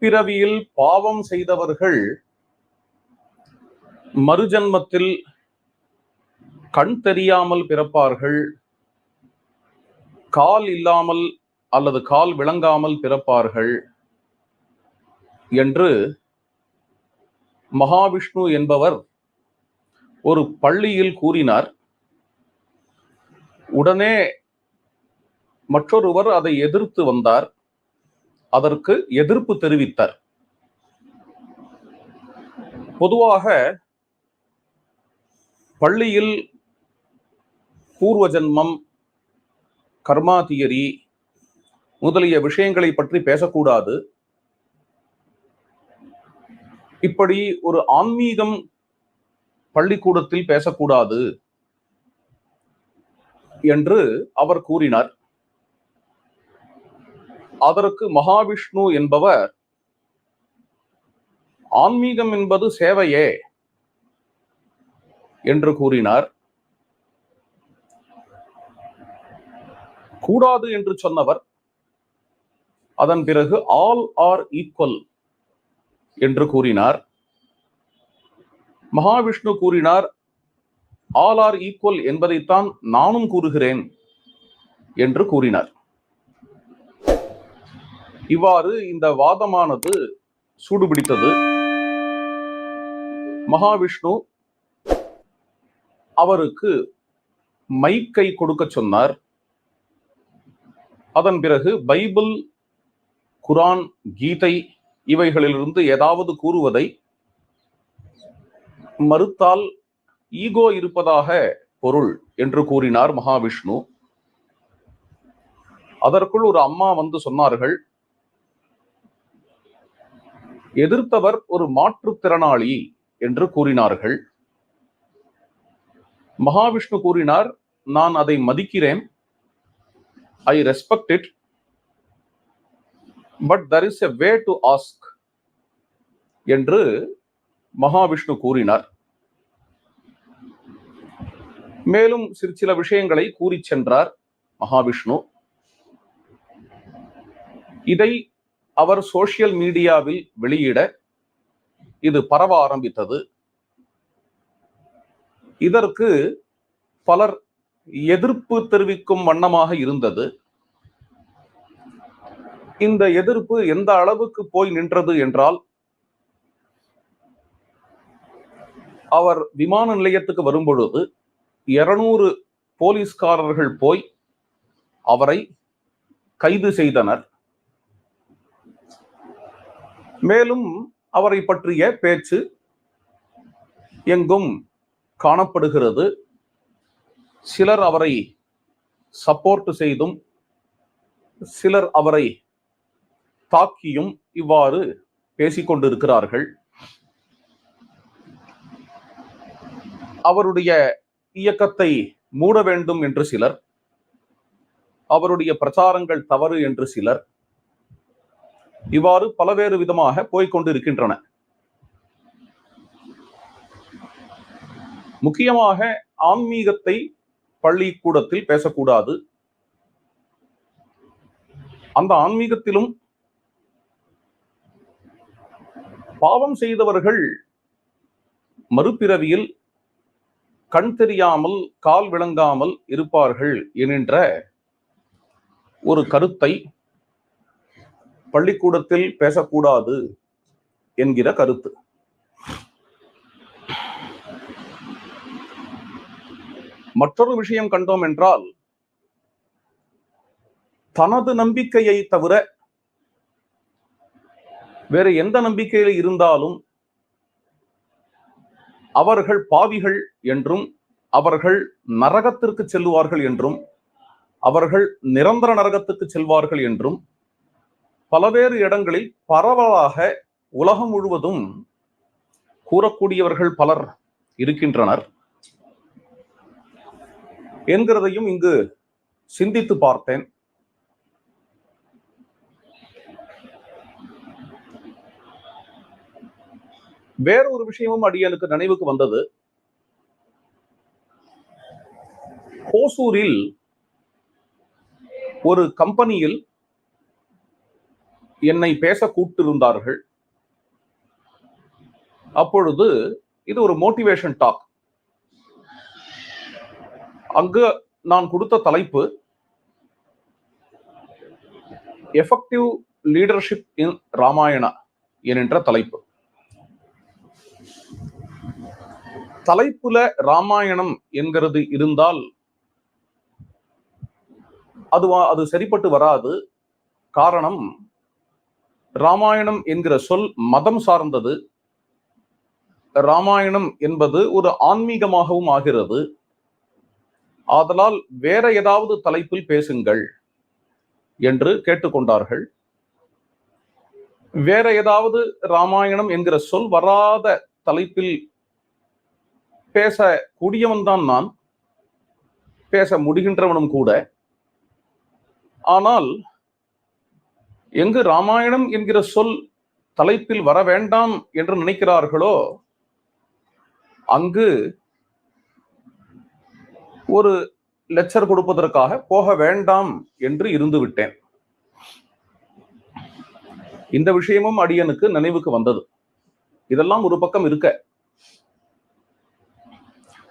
முற்பிறவியில் பாவம் செய்தவர்கள் மறுஜன்மத்தில் கண் தெரியாமல் பிறப்பார்கள், கால் இல்லாமல் அல்லது கால் விளங்காமல் பிறப்பார்கள் என்று மகாவிஷ்ணு என்பவர் ஒரு பள்ளியில் கூறினார். உடனே மற்றொருவர் அதை எதிர்த்து வந்தார், அதற்கு எதிர்ப்பு தெரிவித்தார். பொதுவாக பள்ளியில் பூர்வ ஜன்மம், கர்மா தியரி முதலிய விஷயங்களை பற்றி பேசக்கூடாது. இப்படி ஒரு ஆன்மீகம் பள்ளிக்கூடத்தில் பேசக்கூடாது என்று அவர் கூறினார். அதற்கு மகாவிஷ்ணு என்பவர், ஆன்மீகம் என்பது சேவையே என்று கூறினார். கூடாது என்று சொன்னவர் அதன் பிறகு ஆல் ஆர் ஈக்குவல் என்று கூறினார். மகாவிஷ்ணு கூறினார், ஆல் ஆர் ஈக்குவல் என்பதைத்தான் நானும் கூறுகிறேன் என்று கூறினார். இவ்வாறு இந்த வாதமானது சூடுபிடித்தது. மகாவிஷ்ணு அவருக்கு மைக்கை கொடுக்க சொன்னார். அதன் பிறகு பைபிள், குரான், கீதை இவைகளிலிருந்து ஏதாவது கூறுவதை மறுத்தால் ஈகோ இருப்பதாக பொருள் என்று கூறினார் மகாவிஷ்ணு. அதற்குள் ஒரு அம்மா வந்து சொன்னார்கள், எதிர்த்தவர் ஒரு மாற்றுத்திறனாளி என்று கூறினார்கள். மகாவிஷ்ணு கூறினார், நான் அதை மதிக்கிறேன், I respect it, but there is a way to ask என்று மகாவிஷ்ணு கூறினார். மேலும் சில விஷயங்களை கூறி சென்றார் மகாவிஷ்ணு. இதை அவர் சோசியல் மீடியாவில் வெளியிட இது பரவ ஆரம்பித்தது. இதற்கு பலர் எதிர்ப்பு தெரிவிக்கும் வண்ணமாக இருந்தது. இந்த எதிர்ப்பு எந்த அளவுக்கு போய் நின்றது என்றால், அவர் விமான நிலையத்துக்கு வரும்பொழுது 200 போலீஸ்காரர்கள் போய் அவரை கைது செய்தனர். மேலும் அவரை பற்றிய பேச்சு எங்கும் காணப்படுகிறது. சிலர் அவரை சப்போர்ட் செய்தும் சிலர் அவரை தாக்கியும் இவ்வாறு பேசிக்கொண்டிருக்கிறார்கள். அவருடைய இயக்கத்தை மூட வேண்டும் என்று சிலர், அவருடைய பிரச்சாரங்கள் தவறு என்று சிலர், இவ்வாறு பலவேறு விதமாக போய்கொண்டிருக்கின்றன. முக்கியமாக ஆன்மீகத்தை பள்ளிக்கூடத்தில் பேசக்கூடாது. அந்த ஆன்மீகத்திலும் பாவம் செய்தவர்கள் மறுபிறவியில் கண் தெரியாமல் கால் விளங்காமல் இருப்பார்கள் என்கின்ற ஒரு கருத்தை பள்ளிக்கூடத்தில் பேசக்கூடாது என்கிற கருத்து. மற்றொரு விஷயம் கண்டோம் என்றால், தனது நம்பிக்கையை தவிர வேறு எந்த நம்பிக்கையில் இருந்தாலும் அவர்கள் பாவிகள் என்றும், அவர்கள் நரகத்திற்கு செல்வார்கள் என்றும், அவர்கள் நிரந்தர நரகத்துக்கு செல்வார்கள் என்றும் பலவேறு இடங்களில் பரவலாக உலகம் முழுவதும் கூறக்கூடியவர்கள் பலர் இருக்கின்றனர் என்கிறதையும் இங்கு சிந்தித்து பார்த்தேன். வேறொரு விஷயமும் அடியனுக்கு நினைவுக்கு வந்தது. ஹோசூரில் ஒரு கம்பெனியில் என்னை பேச கூப்பிட்டிருந்தார்கள். அப்பொழுது இது ஒரு மோட்டிவேஷன் டாக். அங்கு நான் கொடுத்த தலைப்பு எஃபெக்டிவ் லீடர்ஷிப் இன் ராமாயணா என்கின்ற தலைப்பு. தலைப்புல ராமாயணம் என்கிறது இருந்தால் அது சரிப்பட்டு வராது. காரணம், ராமாயணம் என்கிற சொல் மதம் சார்ந்தது. ராமாயணம் என்பது ஒரு ஆன்மீகமாகவும் ஆகிறது. ஆதலால் வேற ஏதாவது தலைப்பில் பேசுங்கள் என்று கேட்டுக்கொண்டார்கள். வேற ஏதாவது ராமாயணம் என்கிற சொல் வராத தலைப்பில் பேச கூடியவன் தான் நான், பேச முடிகின்றவனும் கூட. ஆனால் எங்கு ராமாயணம் என்கிற சொல் தலைப்பில் வர வேண்டாம் என்று நினைக்கிறார்களோ அங்கு ஒரு லெக்சர் கொடுப்பதற்காக போக வேண்டாம் என்று இருந்து விட்டேன். இந்த விஷயமும் அடியனுக்கு நினைவுக்கு வந்தது. இதெல்லாம் ஒரு பக்கம் இருக்க,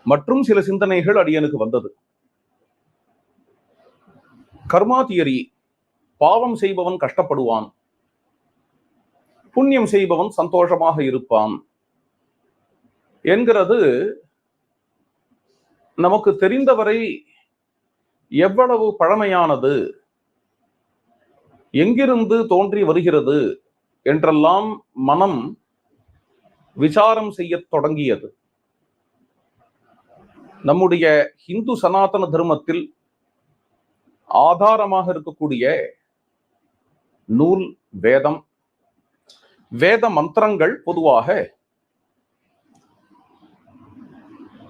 மற்றும் சில சிந்தனைகள் அடியனுக்கு வந்தது. கர்மா தியரி, பாவம் செய்பவன் கஷ்டப்படுவான், புண்ணியம் செய்பவன் சந்தோஷமாக இருப்பான் என்கிறது நமக்கு தெரிந்தவரை எவ்வளவு பழமையானது, எங்கிருந்து தோன்றி வருகிறது என்றெல்லாம் மனம் விசாரம் செய்ய தொடங்கியது. நம்முடைய இந்து சனாதன தர்மத்தில் ஆதாரமாக இருக்கக்கூடிய நூல் வேதம். வேத மந்திரங்கள் பொதுவாக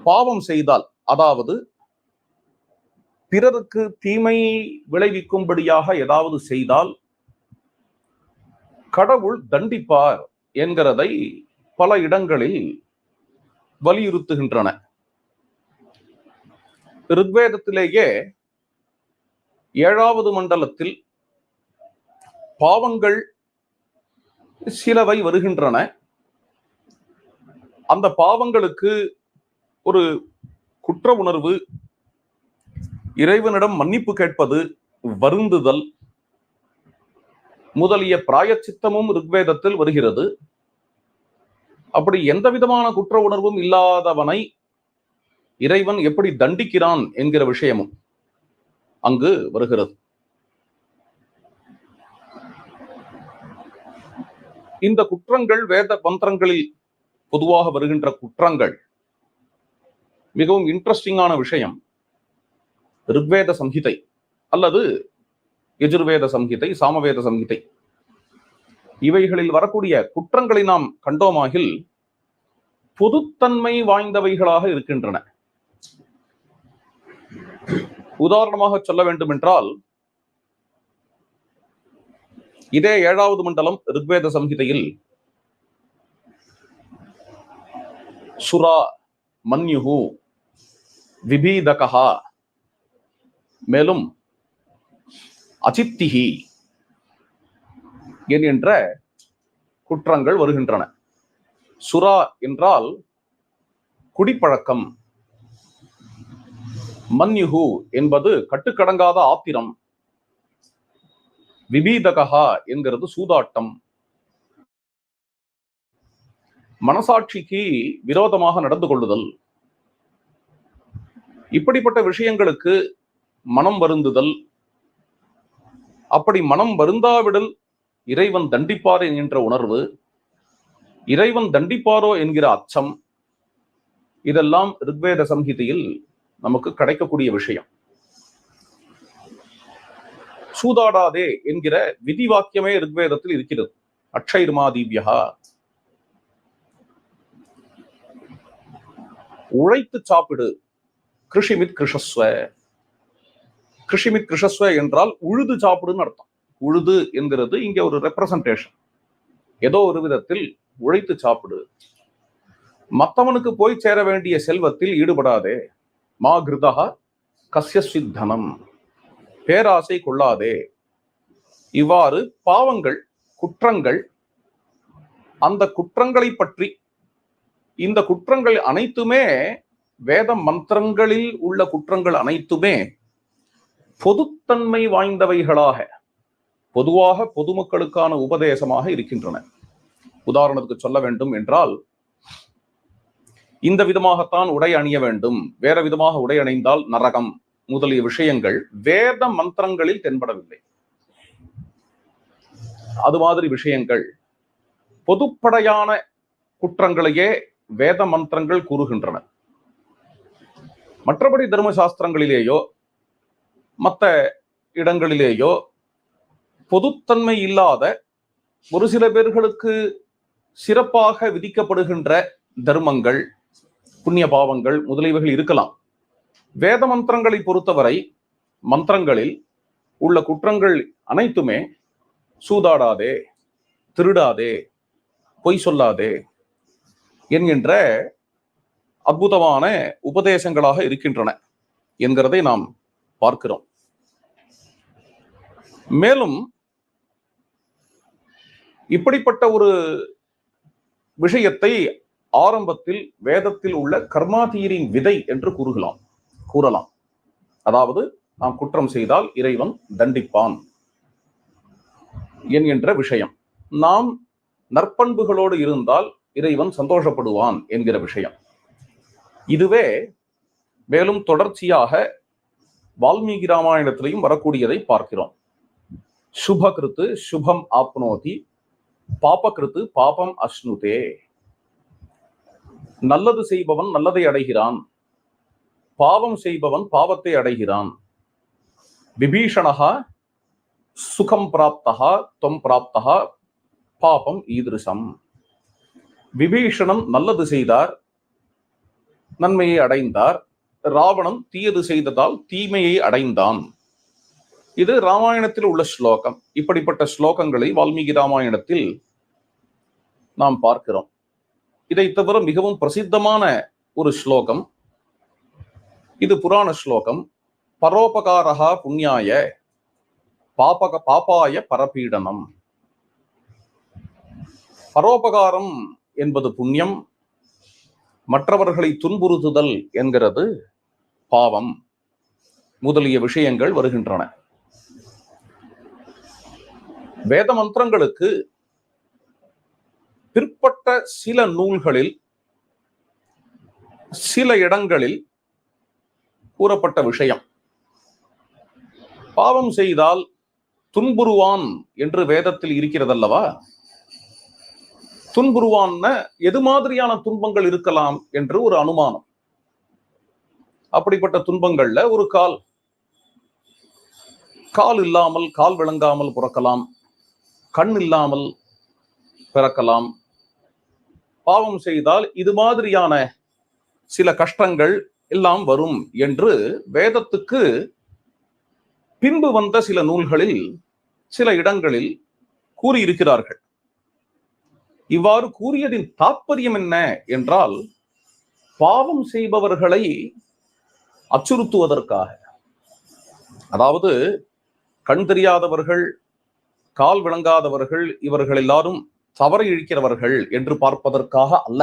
பாவம் செய்தால், அதாவது பிறருக்கு தீமை விளைவிக்கும்படியாக ஏதாவது செய்தால் கடவுள் தண்டிப்பார் என்கிறதை பல இடங்களில் வலியுறுத்துகின்றன. ரிக்வேதத்திலேயே 7வது மண்டலத்தில் பாவங்கள் சிலவை வருகின்றன. அந்த பாவங்களுக்கு ஒரு குற்ற உணர்வு, இறைவனிடம் மன்னிப்பு கேட்பது, வருந்துதல் முதலிய பிராயச்சித்தமும் ரிக்வேதத்தில் வருகிறது. அப்படி எந்த விதமான குற்ற உணர்வும் இல்லாதவனை இறைவன் எப்படி தண்டிக்கிறான் என்கிற விஷயமும் அங்கு வருகிறது. இந்த குற்றங்கள் வேத மந்திரங்களில் பொதுவாக வருகின்ற குற்றங்கள் மிகவும் இன்ட்ரெஸ்டிங்கான விஷயம். ரிக்வேத சம்ஹிதை அல்லது யஜுர்வேத சம்ஹிதை, சாமவேத சம்ஹிதை, இவைகளில் வரக்கூடிய குற்றங்களை நாம் கண்டோமாகில் பொதுத்தன்மை வாய்ந்தவைகளாக இருக்கின்றன. உதாரணமாக சொல்ல வேண்டும் என்றால், இதே 7வது மண்டலம் ரிக்வேத சம்ஹிதையில் சுரா, மன்யுஹு, விபீதகா, மேலும் அசித்திஹி என்கின்ற குற்றங்கள் வருகின்றன. சுரா என்றால் குடிப்பழக்கம், மன்யுஹு என்பது கட்டுக்கடங்காத ஆத்திரம், விபீதகா என்கிறது சூதாட்டம், மனசாட்சிக்கு விரோதமாக நடந்து கொள்ளுதல். இப்படிப்பட்ட விஷயங்களுக்கு மனம் வருந்துதல், அப்படி மனம் வருந்தாவிடல் இறைவன் தண்டிப்பார் என்கின்ற உணர்வு, இறைவன் தண்டிப்பாரோ என்கிற அச்சம், இதெல்லாம் ரிக்வேத சம்ஹிதையில் நமக்கு கிடைக்கக்கூடிய விஷயம். சூதாடாதே என்கிற விதி வாக்கியமே ரிக்வேதத்தில் இருக்கிறது. அக்ஷைர்மாதீவ்யா, உழைத்து சாப்பிடு, கிருஷிமித் கிருஷஸ்வ. கிருஷிமித் கிருஷஸ்வ என்றால் உழுது சாப்பிடுன்னு அர்த்தம். உழுது என்கிறது இங்க ஒரு ரெப்ரசன்டேஷன். ஏதோ ஒரு விதத்தில் உழைத்து சாப்பிடு. மற்றவனுக்கு போய் சேர வேண்டிய செல்வத்தில் ஈடுபடாதே. மா கிருதா கஸ்யஸ்வித் தனம், பேராசை கொள்ளாதே. இவ்வாறு பாவங்கள் குற்றங்கள், அந்த குற்றங்களை பற்றி, இந்த குற்றங்கள் அனைத்துமே வேத மந்திரங்களில் உள்ள குற்றங்கள் அனைத்துமே பொதுத்தன்மை வாய்ந்தவைகளாக பொதுவாக பொதுமக்களுக்கான உபதேசமாக இருக்கின்றன. உதாரணத்துக்கு சொல்ல வேண்டும் என்றால், இந்த விதமாகத்தான் உடை அணிய வேண்டும், வேற விதமாக உடை அணிந்தால் நரகம் முதலிய விஷயங்கள் வேத மந்திரங்களில் தென்படவில்லை. அது மாதிரி விஷயங்கள் பொதுப்படையான குற்றங்களையே வேத மந்திரங்கள் கூறுகின்றன. மற்றபடி தர்மசாஸ்திரங்களிலேயோ மற்ற இடங்களிலேயோ பொதுத்தன்மை இல்லாத ஒரு சில பேர்களுக்கு சிறப்பாக விதிக்கப்படுகின்ற தர்மங்கள், புண்ணிய பாவங்கள் முதலியவைகள் இருக்கலாம். வேத மந்திரங்களை பொறுத்தவரை மந்திரங்களில் உள்ள குற்றங்கள் அனைத்துமே சூதாடாதே, திருடாதே, பொய் சொல்லாதே என்கின்ற அற்புதமான உபதேசங்களாக இருக்கின்றன என்கிறதை நாம் பார்க்கிறோம். மேலும் இப்படிப்பட்ட ஒரு விஷயத்தை ஆரம்பத்தில் வேதத்தில் உள்ள கர்மாதீரின் விதை என்று கூறலாம். அதாவது நாம் குற்றம் செய்தால் இறைவன் தண்டிப்பான் என்கின்ற விஷயம், நாம் நற்பண்புகளோடு இருந்தால் இறைவன் சந்தோஷப்படுவான் என்கிற விஷயம். இதுவே மேலும் தொடர்ச்சியாக வால்மீகி ராமாயணத்திலையும் வரக்கூடியதை பார்க்கிறோம். சுபகிருத்து சுபம் ஆப்னோதி, பாபகிருத்து பாபம் அஸ்னுதே. நல்லது செய்பவன் நல்லதை அடைகிறான், பாவம் செய்பவன் பாவத்தை அடைகிறான். விபீஷணஹா சுகம் பிராப்தஹா தொம் பிராப்தஹா பாபம் ஈதிருஷம். விபீஷணன் நல்லது செய்தார், நன்மையை அடைந்தார். ராவணன் தீயது செய்ததால் தீமையை அடைந்தான். இது ராமாயணத்தில் உள்ள ஸ்லோகம். இப்படிப்பட்ட ஸ்லோகங்களை வால்மீகி ராமாயணத்தில் நாம் பார்க்கிறோம். இதை தவிர மிகவும் பிரசித்தமான ஒரு ஸ்லோகம், இது புராண ஸ்லோகம். பரோபகாரஹா புண்ணியாய பாபாய பரபீடனம். பரோபகாரம் என்பது புண்ணியம், மற்றவர்களை துன்புறுத்துதல் என்கிறது பாவம் முதலிய விஷயங்கள் வருகின்றன. வேத மந்திரங்களுக்கு பிற்பட்ட சில நூல்களில் சில இடங்களில் கூறப்பட்ட விஷயம், பாவம் செய்தால் துன்புறுவான் என்று வேதத்தில் இருக்கிறதல்லவா. துன்புறுவான் எது மாதிரியான துன்பங்கள் இருக்கலாம் என்று ஒரு அனுமானம். அப்படிப்பட்ட துன்பங்கள்ல ஒரு கால் இல்லாமல், கால் விளங்காமல் பிறக்கலாம், கண் இல்லாமல் பிறக்கலாம். பாவம் செய்தால் இது மாதிரியான சில கஷ்டங்கள் எல்லாம் வரும் என்று வேதத்துக்கு பின்பு வந்த சில நூல்களில் சில இடங்களில் கூறியிருக்கிறார்கள். இவ்வாறு கூறியதின் தாற்பயம் என்ன என்றால், பாவம் செய்பவர்களை அச்சுறுத்துவதற்காக, அதாவது கண் தெரியாதவர்கள், கால் விளங்காதவர்கள், இவர்கள் எல்லாரும் தவறு இழிக்கிறவர்கள் என்று பார்ப்பதற்காக அல்ல,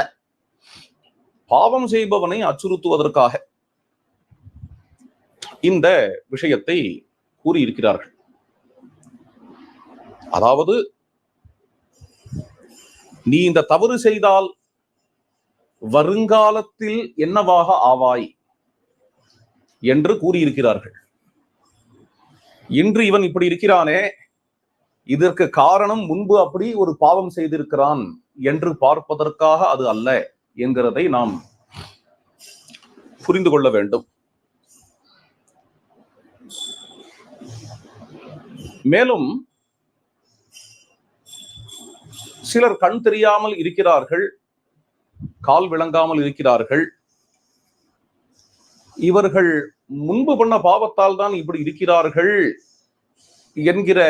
பாவம் செய்பவனை அச்சுறுத்துவதற்காக இந்த விஷயத்தை கூறியிருக்கிறார்கள். அதாவது நீ இந்த தவறு செய்தால் வருங்காலத்தில் என்னவாக ஆவாய் என்று கூறியிருக்கிறார்கள். இன்று இவன் இப்படி இருக்கிறானே, இதற்கு காரணம் முன்பு அப்படி ஒரு பாவம் செய்திருக்கிறான் என்று பார்ப்பதற்காக அது அல்ல என்கிறதை நாம் புரிந்து கொள்ள வேண்டும். மேலும் சிலர் கண் தெரியாமல் இருக்கிறார்கள், கால் விளங்காமல் இருக்கிறார்கள். இவர்கள் முன்பு பண்ண பாவத்தால் தான் இப்படி இருக்கிறார்கள் என்கிற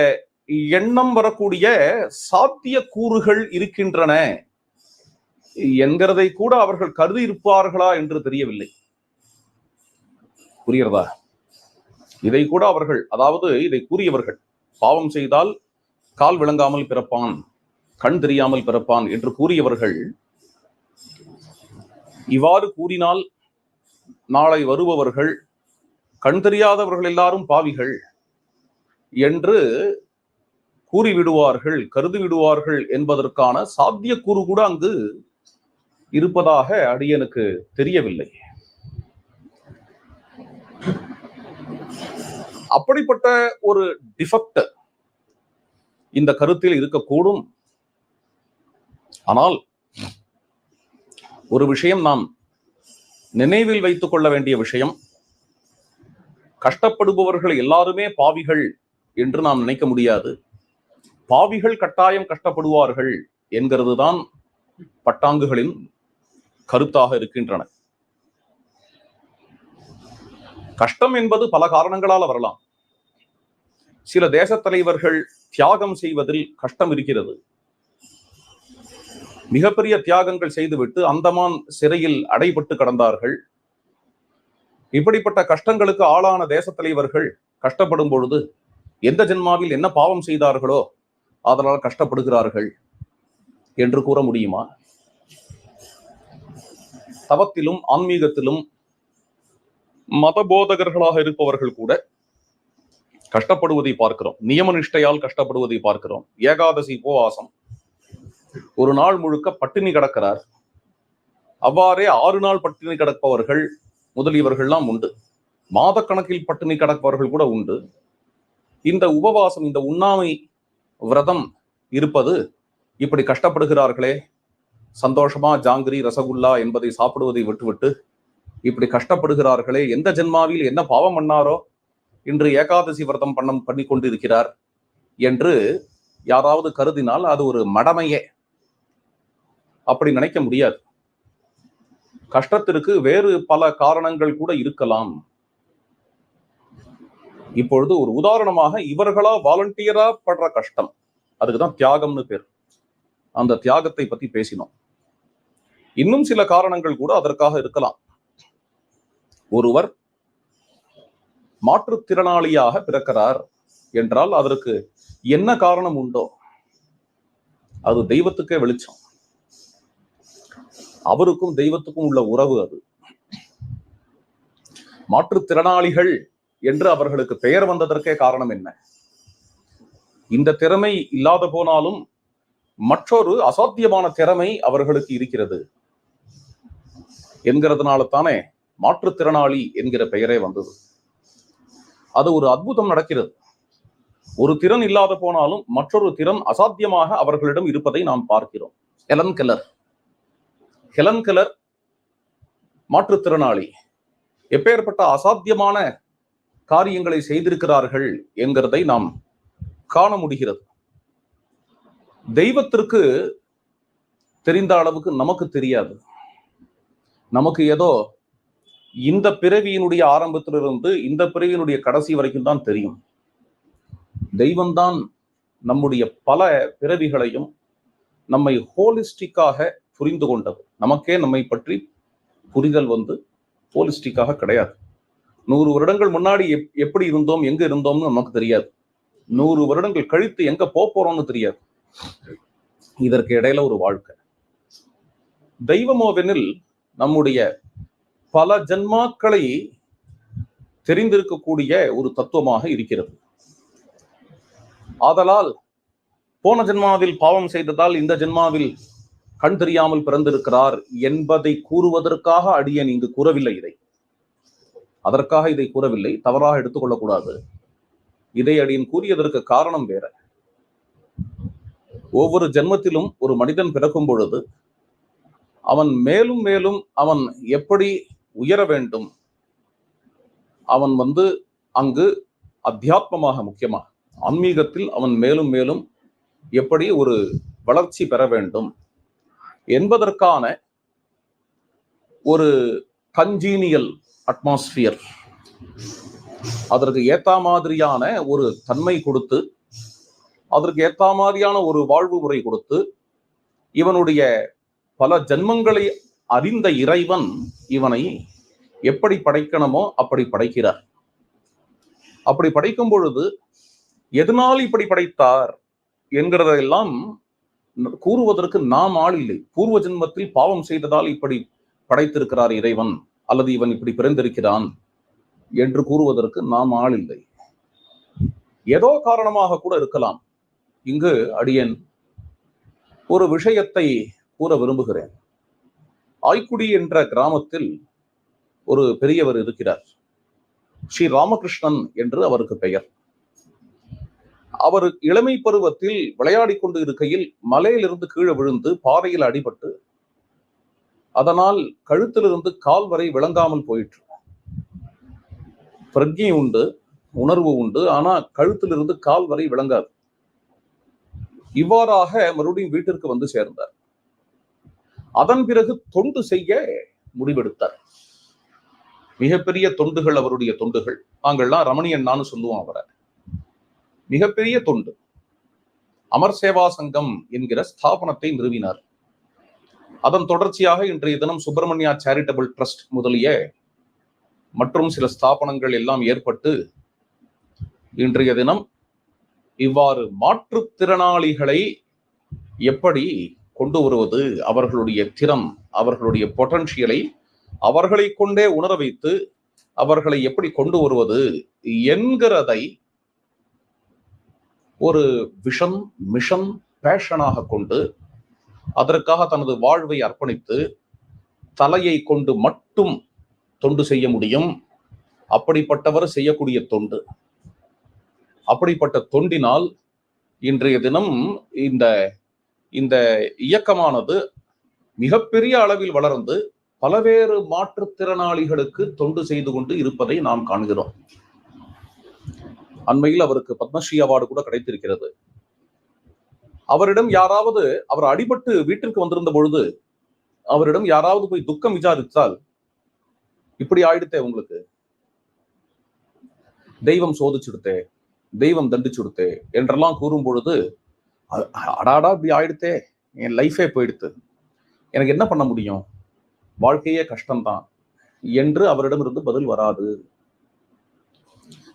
எண்ணம் வரக்கூடிய சாத்திய கூறுகள் இருக்கின்றன என்கிறதை கூட அவர்கள் கருதி இருப்பார்களா என்று தெரியவில்லை. புரிகிறதா? இதை கூட அவர்கள், அதாவது இதை கூறியவர்கள், பாவம் செய்தால் கால் விளங்காமல் பிறப்பான், கண் தெரியாமல் பிறப்பான் என்று கூறியவர்கள் இவ்வாறு கூறினால் நாளை வருபவர்கள் கண் தெரியாதவர்கள் எல்லாரும் பாவிகள் என்று கூறிவிடுவார்கள், கருதி விடுவார்கள் என்பதற்கான சாத்தியக்கூறு கூட அங்கு இருப்பதாக அடியனுக்கு தெரியவில்லை. அப்படிப்பட்ட ஒரு டிஃபெக்ட் இந்த கருத்தில் இருக்கக்கூடும். ஆனால் ஒரு விஷயம் நாம் நினைவில் வைத்துக் கொள்ள வேண்டிய விஷயம், கஷ்டப்படுபவர்கள் எல்லாருமே பாவிகள் என்று நாம் நினைக்க முடியாது. பாவிகள் கட்டாயம் கஷ்டப்படுவார்கள் என்கிறது தான் பட்டாங்குகளின் கருத்தாக இருக்கின்றன. கஷ்டம் என்பது பல காரணங்களால் வரலாம். சில தேச தலைவர்கள் தியாகம் செய்வதில் கஷ்டம் இருக்கிறது. மிகப்பெரிய தியாகங்கள் செய்துவிட்டு அந்தமான் சிறையில் அடைபட்டு கடந்தார்கள். இப்படிப்பட்ட கஷ்டங்களுக்கு ஆளான தேச தலைவர்கள் கஷ்டப்படும் பொழுது எந்த ஜென்மாவில் என்ன பாவம் செய்தார்களோ அதனால் கஷ்டப்படுகிறார்கள் என்று கூற முடியுமா? தவத்திலும் ஆன்மீகத்திலும் மத போதகர்களாக இருப்பவர்கள் கூட கஷ்டப்படுவதை பார்க்கிறோம். நியம நிஷ்டையால் கஷ்டப்படுவதை பார்க்கிறோம். ஏகாதசி உபவாசம், ஒரு நாள் முழுக்க பட்டினி கிடக்கிறார். அவ்வாறே 6 நாள் பட்டினி கிடப்பவர்கள் முதலியவர்கள்லாம் உண்டு. மாதக்கணக்கில் பட்டினி கிடப்பவர்கள் கூட உண்டு. இந்த உபவாசம், இந்த உண்ணாமை விரதம் இருப்பது இப்படி கஷ்டப்படுகிறார்களே, சந்தோஷமா ஜாங்கிரி ரசகுல்லா என்பதை சாப்பிடுவதை விட்டுவிட்டு இப்படி கஷ்டப்படுகிறார்களே, எந்த ஜென்மாவில் என்ன பாவம் பண்ணாரோ இன்று ஏகாதசி விரதம் பண்ணி கொண்டிருக்கிறார் என்று யாராவது கருதினால் அது ஒரு மடமையே. அப்படி நினைக்க முடியாது. கஷ்டத்திற்கு வேறு பல காரணங்கள் கூட இருக்கலாம். இப்பொழுது ஒரு உதாரணமாக, இவர்களா வாலண்டியரா படுற கஷ்டம், அதுக்குதான் தியாகம்னு பேர். அந்த தியாகத்தை பத்தி பேசினோம். இன்னும் சில காரணங்கள் கூட அதற்காக இருக்கலாம். ஒருவர் மாற்றுத்திறனாளியாக பிறக்கிறார் என்றால் அதற்கு என்ன காரணம் உண்டோ அது தெய்வத்துக்கே வெளிச்சம். அவருக்கும் தெய்வத்துக்கும் உள்ள உறவு அது. மாற்றுத்திறனாளிகள் என்று அவர்களுக்கு பெயர் வந்ததற்கே காரணம் என்ன? இந்த திறமை இல்லாத போனாலும் மற்றொரு அசாத்தியமான திறமை அவர்களுக்கு இருக்கிறது என்கிறதுனால தானே மாற்றுத்திறனாளி என்கிற பெயரே வந்தது. அது ஒரு அற்புதம் நடக்கிறது. ஒரு திறன் இல்லாத போனாலும் மற்றொரு திறன் அசாத்தியமாக அவர்களிடம் இருப்பதை நாம் பார்க்கிறோம். ஹெலன் கெல்லர் மாற்றுத்திறனாளி. எப்பேற்பட்ட அசாத்தியமான காரியங்களை செய்திருக்கிறார்கள் என்கிறதை நாம் காண முடிகிறது. தெய்வத்திற்கு தெரிந்த அளவுக்கு நமக்கு தெரியாது. நமக்கு ஏதோ இந்த பிறவியினுடைய ஆரம்பத்திலிருந்து இந்த பிறவியினுடைய கடைசி வரைக்கும் தான் தெரியும். தெய்வம்தான் நம்முடைய பல பிறவிகளையும் நம்மை ஹோலிஸ்டிக்காக புரிந்து கொண்டது. நமக்கே நம்மை பற்றி புரிதல் ஹோலிஸ்டிக்காக கிடையாது. 100 வருடங்கள் முன்னாடி எப்படி இருந்தோம், எங்க இருந்தோம்னு நமக்கு தெரியாது. 100 வருடங்கள் கழித்து எங்க போறோம்னு தெரியாது. இதற்கு இடையில ஒரு வாழ்க்கை. தெய்வமோவெனில் நம்முடைய பல ஜன்மாக்களை தெரிந்திருக்கக்கூடிய ஒரு தத்துவமாக இருக்கிறது. ஆதலால் போன ஜென்மாவில் பாவம் செய்ததால் இந்த ஜென்மாவில் கண் தெரியாமல் பிறந்திருக்கிறார் என்பதை கூறுவதற்காக அடியேன் இங்கு கூறவில்லை. அதற்காக இதை கூறவில்லை, தவறாக எடுத்துக்கொள்ளக்கூடாது. இதை அடியேன் கூறியதற்கு காரணம் வேற. ஒவ்வொரு ஜென்மத்திலும் ஒரு மனிதன் பிறக்கும் பொழுது அவன் மேலும் மேலும் அவன் எப்படி உயர வேண்டும், அவன் அங்கு அத்தியாத்மமாக, முக்கியமாக ஆன்மீகத்தில் அவன் மேலும் மேலும் எப்படி ஒரு வளர்ச்சி பெற வேண்டும் என்பதற்கான ஒரு கன்ஜீனியல் அட்மாஸ்பியர், அதற்கு ஏத்த மாதிரியான ஒரு தன்மை கொடுத்து, அதற்கு ஏத்த மாதிரியான ஒரு வாழ்வு முறை கொடுத்து, இவனுடைய பல ஜன்மங்களை அறிந்த இறைவன் இவனை எப்படி படைக்கணுமோ அப்படி படைக்கிறார். அப்படி படைக்கும் பொழுது எதனால் இப்படி படைத்தார் என்கிறதெல்லாம் கூறுவதற்கு நாம் ஆள் இல்லை. பூர்வ ஜென்மத்தில் பாவம் செய்ததால் இப்படி படைத்திருக்கிறார் இறைவன், அல்லது இவன் இப்படி பிறந்திருக்கிறான் என்று கூறுவதற்கு நாம் ஆள் இல்லை. ஏதோ காரணமாக கூட இருக்கலாம். இங்கு அடியேன் ஒரு விஷயத்தை கூற விரும்புகிறேன். ஆய்க்குடி என்ற கிராமத்தில் ஒரு பெரியவர் இருக்கிறார். ஸ்ரீ ராமகிருஷ்ணன் என்று அவருக்கு பெயர். அவர் இளமை பருவத்தில் விளையாடி கொண்டு இருக்கையில் மலையிலிருந்து கீழே விழுந்து பாறையில் அடிபட்டு அதனால் கழுத்திலிருந்து கால் வரை விளங்காமல் போயிற்று. பிரக்ஞை உண்டு, உணர்வு உண்டு, ஆனா கழுத்திலிருந்து கால் வரை விளங்காது. இவ்வாறாக மறுபடியும் வீட்டிற்கு வந்து சேர்ந்தார். அதன் பிறகு தொண்டு செய்ய முடிவெடுத்தார். மிகப்பெரிய தொண்டுகள் அவருடைய தொண்டுகள். நாங்கள்லாம் ரமணியன் நானும் சொல்லுவோம் அவரை. மிகப்பெரிய தொண்டு. அமர் சேவா சங்கம் என்கிற ஸ்தாபனத்தை நிறுவினார். அதன் தொடர்ச்சியாக இன்றைய தினம் சுப்பிரமணியா சேரிட்டபிள் ட்ரஸ்ட் முதலிய மற்றும் சில ஸ்தாபனங்கள் எல்லாம் ஏற்பட்டு இன்றைய தினம் இவ்வாறு மாற்றுத்திறனாளிகளை எப்படி கொண்டு வருவது, அவர்களுடைய திறம், அவர்களுடைய பொட்டன்ஷியலை அவர்களை கொண்டே உணர வைத்து அவர்களை எப்படி கொண்டு வருவது என்கிறதை ஒரு விஷன், மிஷன், பேஷனாக கொண்டு அதற்காக தனது வாழ்வை அர்ப்பணித்து தலையை கொண்டு மட்டும் தொண்டு செய்ய முடியும். அப்படிப்பட்டவர் செய்யக்கூடிய தொண்டு. அப்படிப்பட்ட தொண்டினால் இன்றைய தினம் இந்த இந்த இயக்கமானது மிகப்பெரிய அளவில் வளர்ந்து பலவேறு மாற்றுத்திறனாளிகளுக்கு தொண்டு செய்து கொண்டு இருப்பதை நாம் காண்கிறோம். அண்மையில் அவருக்கு பத்மஸ்ரீ அவார்டு கூட கிடைத்திருக்கிறது. அவரிடம் யாராவது, அவர் அடிபட்டு வீட்டிற்கு வந்திருந்த பொழுது அவரிடம் யாராவது போய் துக்கம் விசாரித்தால், இப்படி ஆயிடுத்தே உங்களுக்கு, தெய்வம் சோதிச்சுடுத்தே, தெய்வம் தண்டிச்சுடுத்தே என்றெல்லாம் கூறும் பொழுது, அடாடா இப்படி ஆயிடுத்தே, என் லைஃபே போயிடுத்து, எனக்கு என்ன பண்ண முடியும், வாழ்க்கையே கஷ்டம்தான் என்று அவரிடம் இருந்து பதில் வராது.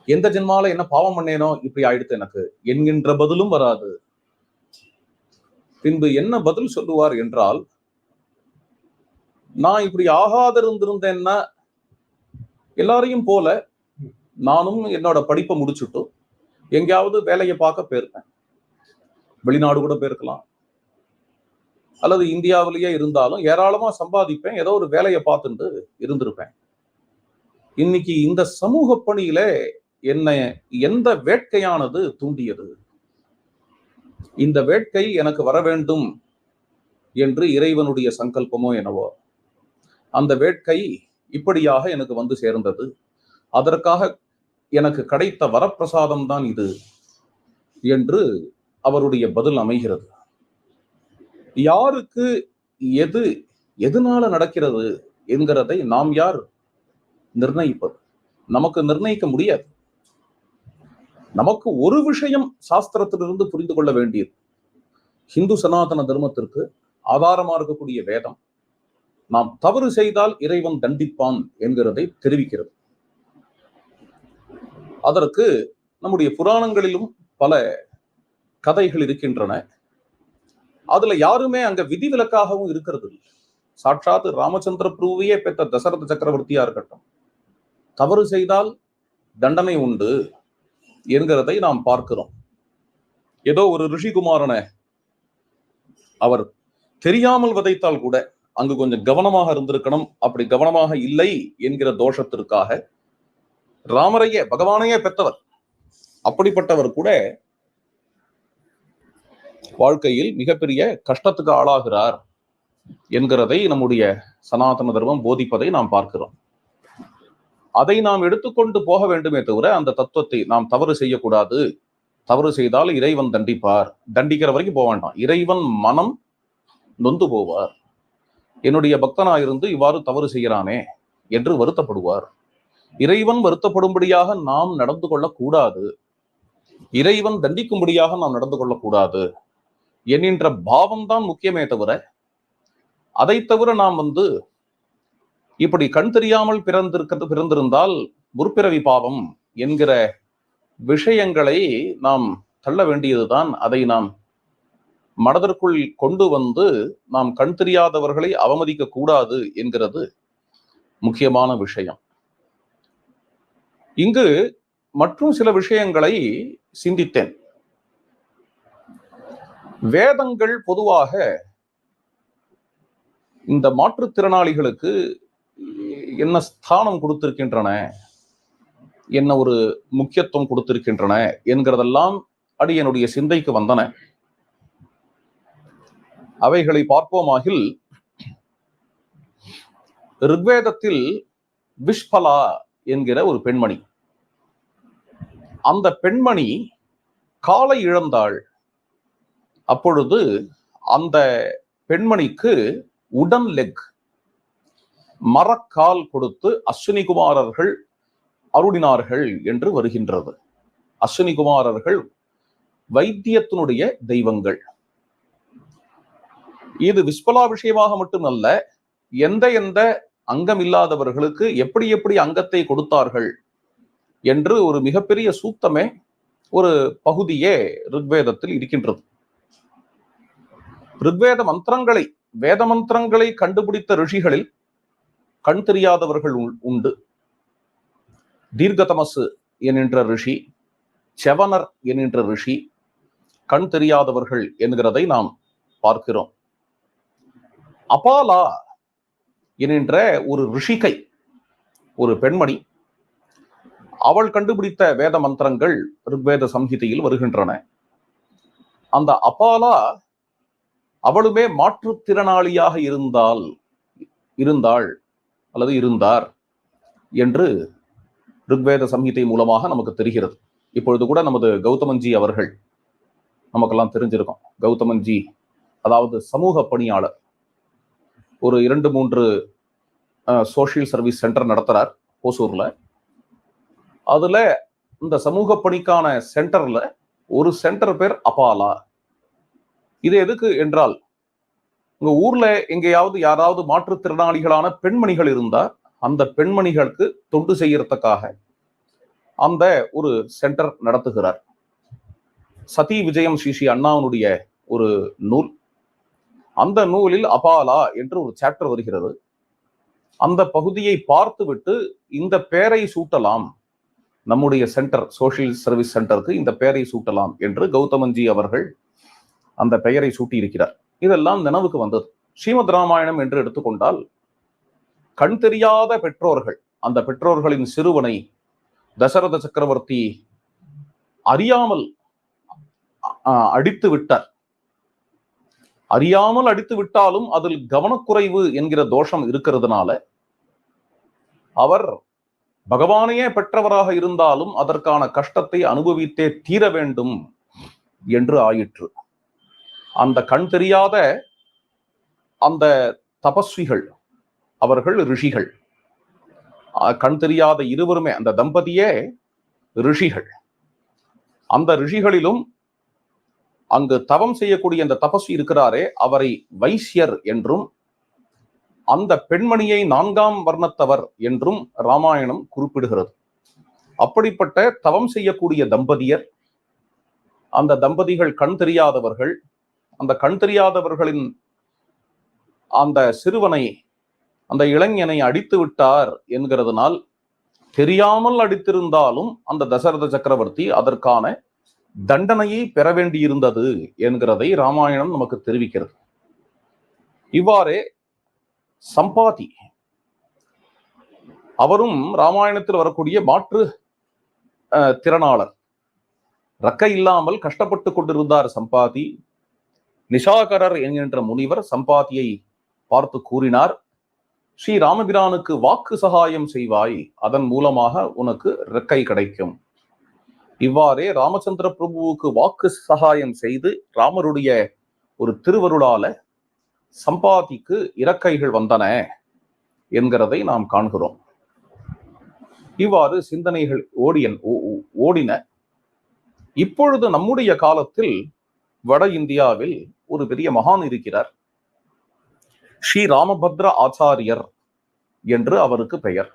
எந்த ஜென்மால என்ன பாவம் பண்ணேனோ இப்படி ஆயிடுத்து எனக்கு என்கின்ற பதிலும் வராது. பின்பு என்ன பதில் சொல்லுவார் என்றால், நான் இப்படி ஆகாதிருந்திருந்தேன்னா எல்லாரையும் போல நானும் என்னோட படிப்பை முடிச்சுட்டு எங்கேயாவது வேலையை பார்க்க போயிருப்பேன். வெளிநாடு கூட போயிருக்கலாம், அல்லது இந்தியாவிலேயே இருந்தாலும் ஏராளமா சம்பாதிப்பேன், ஏதோ ஒரு வேலையை பார்த்துட்டு இருந்திருப்பேன். இன்னைக்கு இந்த சமூக பணியில என்னை எந்த வேட்கையானது தூண்டியது? இந்த வேட்கை எனக்கு வர வேண்டும் என்று இறைவனுடைய சங்கல்பமோ என்னவோ, அந்த வேட்கை இப்படியாக எனக்கு வந்து சேர்ந்தது. அதற்காக எனக்கு கிடைத்த வரப்பிரசாதம் தான் இது என்று அவருடைய பதில் அமைகிறது. யாருக்கு எது எதனால நடக்கிறது என்கிறதை நாம் யார் நிர்ணயிப்பது? நமக்கு நிர்ணயிக்க முடியாது. நமக்கு ஒரு விஷயம் சாஸ்திரத்திலிருந்து புரிந்து கொள்ள வேண்டியது, ஹிந்து சனாதன தர்மத்திற்கு ஆதாரமா இருக்கக்கூடிய வேதம் நாம் தவறு செய்தால் இறைவன் தண்டிப்பான் என்கிறதை தெரிவிக்கிறது. அதற்கு நம்முடைய புராணங்களிலும் பல கதைகள் இருக்கின்றன. அதுல யாருமே அங்க விதிவிலக்காகவும் இருக்கிறது இல்லை. சாட்சாத் ராமச்சந்திர பிரபுவையே பெற்ற தசரத சக்கரவர்த்தியா இருக்கட்டும், தவறு செய்தால் தண்டனை உண்டு என்கிறதை நாம் பார்க்கிறோம். ஏதோ ஒரு ரிஷிகுமாரனை அவர் தெரியாமல் விதைத்தால் கூட அங்கு கொஞ்சம் கவனமாக இருந்திருக்கணும். அப்படி கவனமாக இல்லை என்கிற தோஷத்திற்காக ராமரையே, பகவானையே பெற்றவர், அப்படிப்பட்டவர் கூட வாழ்க்கையில் மிகப்பெரிய கஷ்டத்துக்கு ஆளாகிறார் என்கிறதை நம்முடைய சனாதன தர்மம் போதிப்பதை நாம் பார்க்கிறோம். அதை நாம் எடுத்துக்கொண்டு போக வேண்டுமே தவிர அந்த தத்துவத்தை நாம் தவறு செய்யக்கூடாது, தவறு செய்தால் இறைவன் தண்டிப்பார், தண்டிக்கிற வரைக்கும் போக வேண்டாம். இறைவன் மனம் நொந்து போவார். என்னுடைய பக்தனாயிருந்து இவ்வாறு தவறு செய்கிறானே என்று வருத்தப்படுவார். இறைவன் வருத்தப்படும்படியாக நாம் நடந்து கொள்ளக்கூடாது, இறைவன் தண்டிக்கும்படியாக நாம் நடந்து கொள்ளக்கூடாது என்கின்ற பாவம் தான் முக்கியமே தவிர, அதை தவிர நாம் இப்படி கண் தெரியாமல் பிறந்திருந்தால் முற்பிறவி பாவம் என்கிற விஷயங்களை நாம் தள்ள வேண்டியதுதான். அதை நாம் மனதிற்குள் கொண்டு வந்து நாம் கண் தெரியாதவர்களை அவமதிக்க கூடாது என்கிறது முக்கியமான விஷயம். இங்கு மற்றும் சில விஷயங்களை சிந்தித்தேன். வேதங்கள் பொதுவாக இந்த மாற்றுத்திறனாளிகளுக்கு என்ன ஸ்தானம் கொடுத்திருக்கின்றன, என்ன ஒரு முக்கியத்துவம் கொடுத்திருக்கின்றன என்கிறதெல்லாம் அடியனுடைய சிந்தைக்கு வந்தன. அவைகளை பார்ப்போமாகில், ரிக்வேதத்தில் விஷ்பலா என்கிற ஒரு பெண்மணி, அந்த பெண்மணி காலை இழந்தாள். அப்பொழுது அந்த பெண்மணிக்கு உடன் லெக், மரக்கால் கொடுத்து அஸ்வினி குமாரர்கள் அருளினார்கள் என்று வருகின்றது. அஸ்வினி குமாரர்கள் வைத்தியத்தினுடைய தெய்வங்கள். இது விஸ்பலா விஷயமாக மட்டுமல்ல, எந்த எந்த அங்கம் இல்லாதவர்களுக்கு எப்படி எப்படி அங்கத்தை கொடுத்தார்கள் என்று ஒரு மிகப்பெரிய சூத்தமே, ஒரு பகுதியே ரிக்வேதத்தில் இருக்கின்றது. ரிக்வேத மந்திரங்களை, வேத மந்திரங்களை கண்டுபிடித்த ரிஷிகளில் கண் தெரியாதவர்கள் உண்டு. தீர்க்கதமசு என்கின்ற ரிஷி, செவனர் என்கின்ற ரிஷி கண் தெரியாதவர்கள் என்கிறதை நாம் பார்க்கிறோம். அபாலா என்கின்ற ஒரு ரிஷிகை, ஒரு பெண்மணி, அவள் கண்டுபிடித்த வேத மந்திரங்கள் ரிக்வேத சம்ஹிதையில் வருகின்றன. அந்த அபாலா அவளுமே மாற்றுத்திறனாளியாக இருந்தாள் அல்லது இருந்தார் என்று ரிக்வேத சம்ஹிதை மூலமாக நமக்கு தெரிகிறது. இப்பொழுது கூட நமது கௌதமன்ஜி அவர்கள், நமக்கெல்லாம் தெரிஞ்சிருக்கும், கௌதமன்ஜி அதாவது சமூக பணியாளர், ஒரு 2-3 சோஷியல் சர்வீஸ் சென்டர் நடத்துறார் ஓசூர்ல. அதுல இந்த சமூக பணிக்கான சென்டர்ல ஒரு சென்டர் பேர் அபாலா. இது எதுக்கு என்றால், உங்க ஊர்ல எங்கேயாவது யாராவது மாற்றுத்திறனாளிகளான பெண்மணிகள் இருந்தா அந்த பெண்மணிகளுக்கு தொண்டு செய்யறதுக்காக அந்த ஒரு சென்டர் நடத்துகிறார். சதி விஜயம் ஸ்ரீ அண்ணாவனுடைய ஒரு நூல், அந்த நூலில் அபாலா என்று ஒரு சாப்டர் வருகிறது. அந்த பகுதியை பார்த்துவிட்டு இந்த பெயரை சூட்டலாம், நம்முடைய சென்டர் சோஷியல் சர்வீஸ் சென்டருக்கு இந்த பெயரை சூட்டலாம் என்று கௌதமன்ஜி அவர்கள் அந்த பெயரை சூட்டி இருக்கிறார். இதெல்லாம் நினைவுக்கு வந்தது. ஸ்ரீமத் ராமாயணம் என்று எடுத்துக்கொண்டால், கண் தெரியாத பெற்றோர்கள், அந்த பெற்றோர்களின் சிறுவனை தசரத சக்கரவர்த்தி அறியாமல் அடித்து விட்டார். அறியாமல் அடித்து விட்டாலும் அதில் கவனக்குறைவு என்கிற தோஷம் இருக்கிறதுனால அவர் பகவானையே பெற்றவராக இருந்தாலும் அதற்கான கஷ்டத்தை அனுபவித்தே தீர வேண்டும் என்று ஆயிற்று. அந்த கண் தெரியாத அந்த தபஸ்விகள், அவர்கள் ரிஷிகள், கண் தெரியாத இருவருமே, அந்த தம்பதியே ரிஷிகள். அந்த ரிஷிகளிலும் அங்கு தவம் செய்யக்கூடிய அந்த தபஸ்வி இருக்கிறாரே, அவரை வைசியர் என்றும் அந்த பெண்மணியை 4ஆம் வர்ணத்தவர் என்றும் ராமாயணம் குறிப்பிடுகிறது. அப்படிப்பட்ட தவம் செய்யக்கூடிய தம்பதியர், அந்த தம்பதிகள் கண் தெரியாதவர்கள். அந்த கண் தெரியாதவர்களின் அந்த சிறுவனை, அந்த இளைஞனை அடித்து விட்டார் என்கிறதுனால், தெரியாமல் அடித்திருந்தாலும் அந்த தசரத சக்கரவர்த்தி அதற்கான தண்டனையை பெற வேண்டியிருந்தது என்கிறதை ராமாயணம் நமக்கு தெரிவிக்கிறது. இவ்வாறே சம்பாதி, அவரும் ராமாயணத்தில் வரக்கூடிய மாற்று திறனாளர். ரக்கை இல்லாமல் கஷ்டப்பட்டு கொண்டிருந்தார் சம்பாதி. நிஷாகரர் என்கின்ற முனிவர் சம்பாதியை பார்த்து கூறினார், ஸ்ரீ ராமபிரானுக்கு வாக்கு சகாயம் செய்வாய், அதன் மூலமாக உனக்கு ரெக்கை கிடைக்கும். இவ்வாறே ராமச்சந்திர பிரபுவுக்கு வாக்கு சகாயம் செய்து ராமருடைய ஒரு திருவருளால சம்பாதிக்கு இறக்கைகள் வந்தன என்கிறதை நாம் காண்கிறோம். இவ்வாறு சிந்தனைகள் ஓடின. இப்பொழுது நம்முடைய காலத்தில் வட இந்தியாவில் ஒரு பெரிய மகான் இருக்கிறார். ஸ்ரீ ராமபத்ர ஆச்சாரியர் என்று அவருக்கு பெயர்.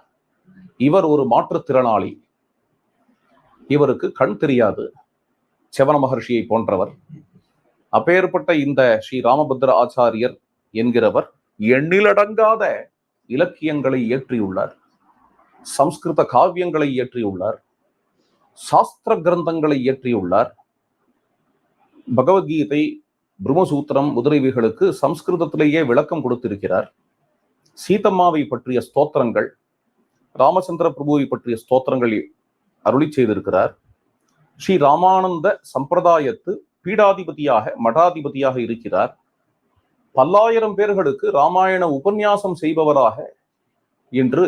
இவர் ஒரு மாற்றுத்திறனாளி. இவருக்கு கண் தெரியாது, செவன மகர்ஷியை போன்றவர். அப்பேற்பட்ட இந்த ஸ்ரீ ராமபத்ர ஆச்சாரியர் என்கிறவர் எண்ணிலடங்காத இலக்கியங்களை இயற்றியுள்ளார், சம்ஸ்கிருத காவியங்களை இயற்றியுள்ளார், சாஸ்திர கிரந்தங்களை இயற்றியுள்ளார். பகவத்கீதை, பிரம்மசூத்திரம் முதலியவைகளுக்கு சம்ஸ்கிருதத்திலேயே விளக்கம் கொடுத்திருக்கிறார். சீதம்மாவை பற்றிய ஸ்தோத்திரங்கள், ராமச்சந்திர பிரபுவை பற்றிய ஸ்தோத்திரங்கள் அருளி செய்திருக்கிறார். ஸ்ரீ ராமானந்த சம்பிரதாயத்து பீடாதிபதியாக, மடாதிபதியாக இருக்கிறார். பல்லாயிரம் பேர்களுக்கு ராமாயண உபன்யாசம் செய்பவராக இன்று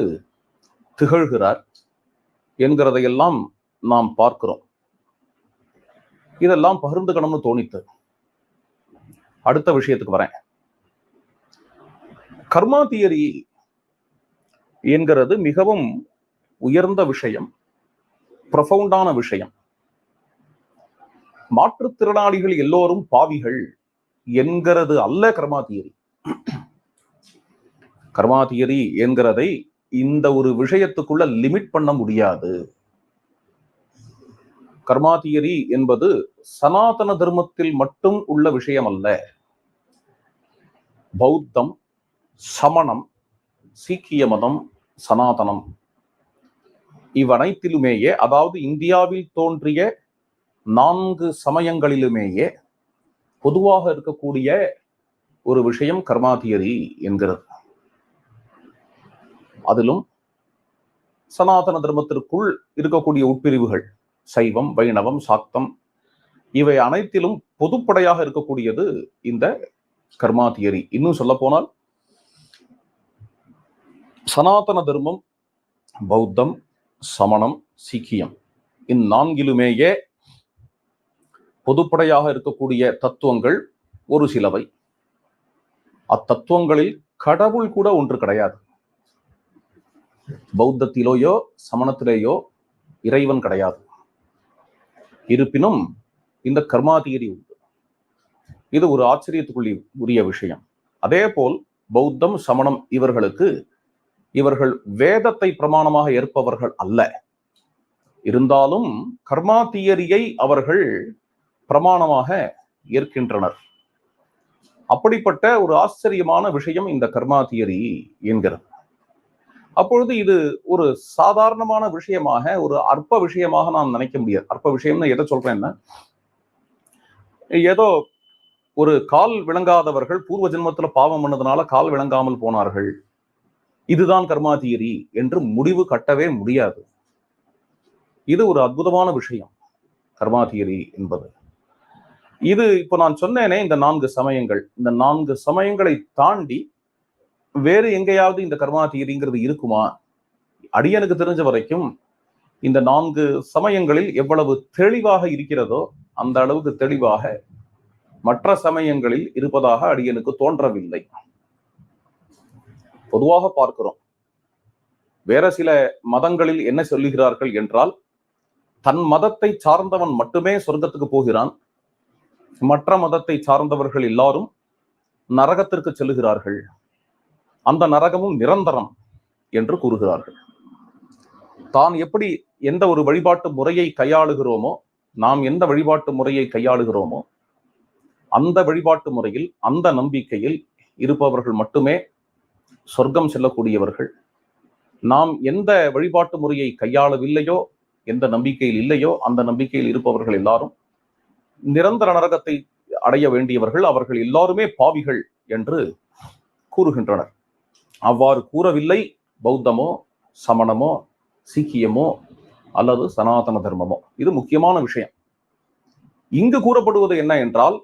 திகழ்கிறார் என்கிறதையெல்லாம் நாம் பார்க்கிறோம். இதெல்லாம் பகிர்ந்துக்கணும்னு தோணித்து அடுத்த விஷயத்துக்கு வரேன். கர்மா தியரி என்கிறது மிகவும் உயர்ந்த விஷயம், ப்ரொஃபவுண்டான விஷயம். மாற்றுத்திறனாளிகள் எல்லோரும் பாவிகள் என்கிறது அல்ல கர்மா தியரி. கர்மா தியரி என்கிறதை இந்த ஒரு விஷயத்துக்குள்ள லிமிட் பண்ண முடியாது. கர்மா தியரி என்பது சனாதன தர்மத்தில் மட்டும் உள்ள விஷயம் அல்ல. பௌத்தம், சமணம், சீக்கிய மதம், சனாதனம் இவ்வனைத்திலுமேயே, அதாவது இந்தியாவில் தோன்றிய 4 சமயங்களிலுமேயே பொதுவாக இருக்கக்கூடிய ஒரு விஷயம் கர்மா தியரி என்கிறது. அதிலும் சனாதன தர்மத்திற்குள் இருக்கக்கூடிய உட்பிரிவுகள் சைவம், வைணவம், சாக்தம் இவை அனைத்திலும் பொதுப்படையாக இருக்கக்கூடியது இந்த கர்மா தியரி. இன்னும் சொல்ல போனால் சனாதன தர்மம், பௌத்தம், சமணம், சீக்கியம் இந்நான்கிலுமேயே பொதுப்படையாக இருக்கக்கூடிய தத்துவங்கள் ஒரு சிலவை. அத்தத்துவங்களில் கடவுள் கூட ஒன்று கிடையாது. பௌத்தத்திலேயோ சமணத்திலேயோ இறைவன் கிடையாது. இருப்பினும் இந்த கர்மா தியரி உண்டு. இது ஒரு ஆச்சரியத்துக்குள்ளி உரிய விஷயம். அதே போல் பௌத்தம், சமணம் இவர்கள் வேதத்தை பிரமாணமாக ஏற்பவர்கள் அல்ல. இருந்தாலும் கர்மா தியரியை அவர்கள் பிரமாணமாக ஏற்கின்றனர். அப்படிப்பட்ட ஒரு ஆச்சரியமான விஷயம் இந்த கர்மா தியரி என்கிறது. அப்பொழுது இது ஒரு சாதாரணமான விஷயமாக, ஒரு அற்ப விஷயமாக நாம் நினைக்க முடியாது. அற்ப விஷயம்னு எதை சொல்றேன்னா, ஏதோ ஒரு கால் விளங்காதவர்கள் பூர்வ ஜென்மத்துல பாவம் பண்ணதுனால கால் விளங்காமல் போனார்கள், இதுதான் கர்மா தியரி என்று முடிவு கட்டவே முடியாது. இது ஒரு அற்புதமான விஷயம் கர்மா தியரி என்பது. இது இப்போ நான் சொன்னேனே, இந்த 4 சமயங்கள், இந்த 4 சமயங்களை தாண்டி வேறு எங்கேயாவது இந்த கர்மா தியரிங்கிறது இருக்குமா? அடியனுக்கு தெரிஞ்ச வரைக்கும் இந்த 4 சமயங்களில் எவ்வளவு தெளிவாக இருக்கிறதோ அந்த அளவுக்கு தெளிவாக மற்ற சமயங்களில் இருப்பதாக அடியனுக்கு தோன்றவில்லை. பொதுவாக பார்க்கிறோம், வேற சில மதங்களில் என்ன சொல்லுகிறார்கள் என்றால், தன் மதத்தை சார்ந்தவன் மட்டுமே சொர்க்கத்துக்கு போகிறான், மற்ற மதத்தை சார்ந்தவர்கள் எல்லாரும் நரகத்திற்கு செல்லுகிறார்கள், அந்த நரகமும் நிரந்தரம் என்று கூறுகிறார்கள். தான் எப்படி எந்த ஒரு வழிபாட்டு முறையை கையாளுகிறோமோ, நாம் எந்த வழிபாட்டு முறையை கையாளுகிறோமோ அந்த வழிபாட்டு முறையில், அந்த நம்பிக்கையில் இருப்பவர்கள் மட்டுமே சொர்க்கம் செல்லக்கூடியவர்கள். நாம் எந்த வழிபாட்டு முறையை கையாளவில்லையோ, எந்த நம்பிக்கையில் இல்லையோ அந்த நம்பிக்கையில் இருப்பவர்கள் எல்லாரும் நிரந்தர நரகத்தை அடைய வேண்டியவர்கள், அவர்கள் எல்லாருமே பாவிகள் என்று கூறுகின்றனர். அவ்வாறு கூறவில்லை பௌத்தமோ, சமணமோ, சீக்கியமோ அல்லது சனாதன தர்மமோ. இது முக்கியமான விஷயம். இங்கு கூறப்படுவது என்ன என்றால்,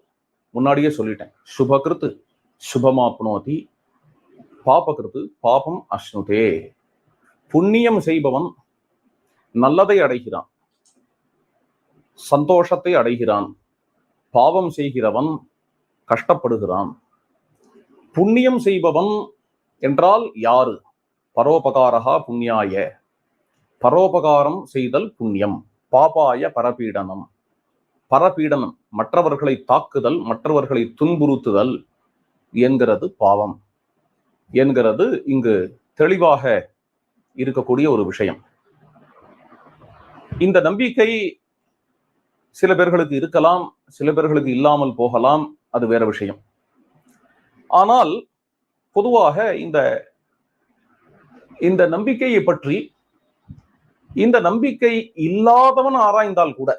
முன்னாடியே சொல்லிட்டேன், சுபகிருத்து சுபமாப்னோதி, பாபகிருத்து பாபம் அஷ்ணுதே. புண்ணியம் செய்பவன் நல்லதை அடைகிறான், சந்தோஷத்தை அடைகிறான். பாவம் செய்கிறவன் கஷ்டப்படுகிறான். புண்ணியம் செய்பவன் என்றால் யாரு? பரோபகாரகா புண்ணியாய, பரோபகாரம் செய்தல் புண்ணியம். பாபாய பரபீடனம், பரபீடனம் மற்றவர்களை தாக்குதல், மற்றவர்களை துன்புறுத்துதல் என்கிறது பாவம் என்கிறது இங்கு தெளிவாக இருக்கக்கூடிய ஒரு விஷயம். இந்த நம்பிக்கை சில பேர்களுக்கு இருக்கலாம், சில பேர்களுக்கு இல்லாமல் போகலாம், அது வேற விஷயம். ஆனால் பொதுவாக இந்த இந்த நம்பிக்கையை பற்றி இந்த நம்பிக்கை இல்லாதவன் ஆராய்ந்தால் கூட,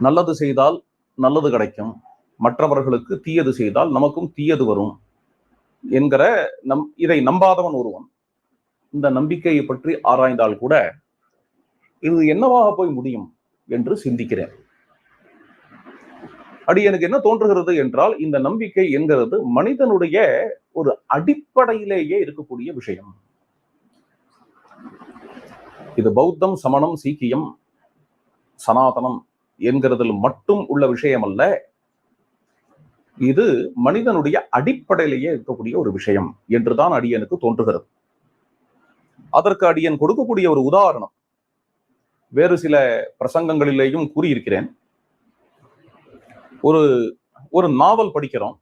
நல்லது செய்தால் நல்லது கிடைக்கும், மற்றவர்களுக்கு தீயது செய்தால் நமக்கும் தீயது வரும் என்கிற இதை நம்பாதவன் ஒருவன் இந்த நம்பிக்கையை பற்றி ஆராய்ந்தால் கூட இது என்னவாக போய் முடியும் என்று சிந்திக்கிறேன். எனக்கு என்ன தோன்றுகிறது என்றால், இந்த நம்பிக்கை என்கிறது மனிதனுடைய ஒரு அடிப்படையிலேயே இருக்கக்கூடிய விஷயம். இது பௌத்தம், சமணம், சீக்கியம், சனாதனம் என்கிறதில் மட்டும் உள்ள விஷயம் அல்ல. இது மனிதனுடைய அடிப்படையிலேயே இருக்கக்கூடிய ஒரு விஷயம் என்றுதான் அடியனுக்கு தோன்றுகிறது. அதற்கு அடியன் கொடுக்கக்கூடிய ஒரு உதாரணம் வேறு சில பிரசங்கங்களிலேயும் கூறியிருக்கிறேன். ஒரு நாவல் படிக்கிறோம்,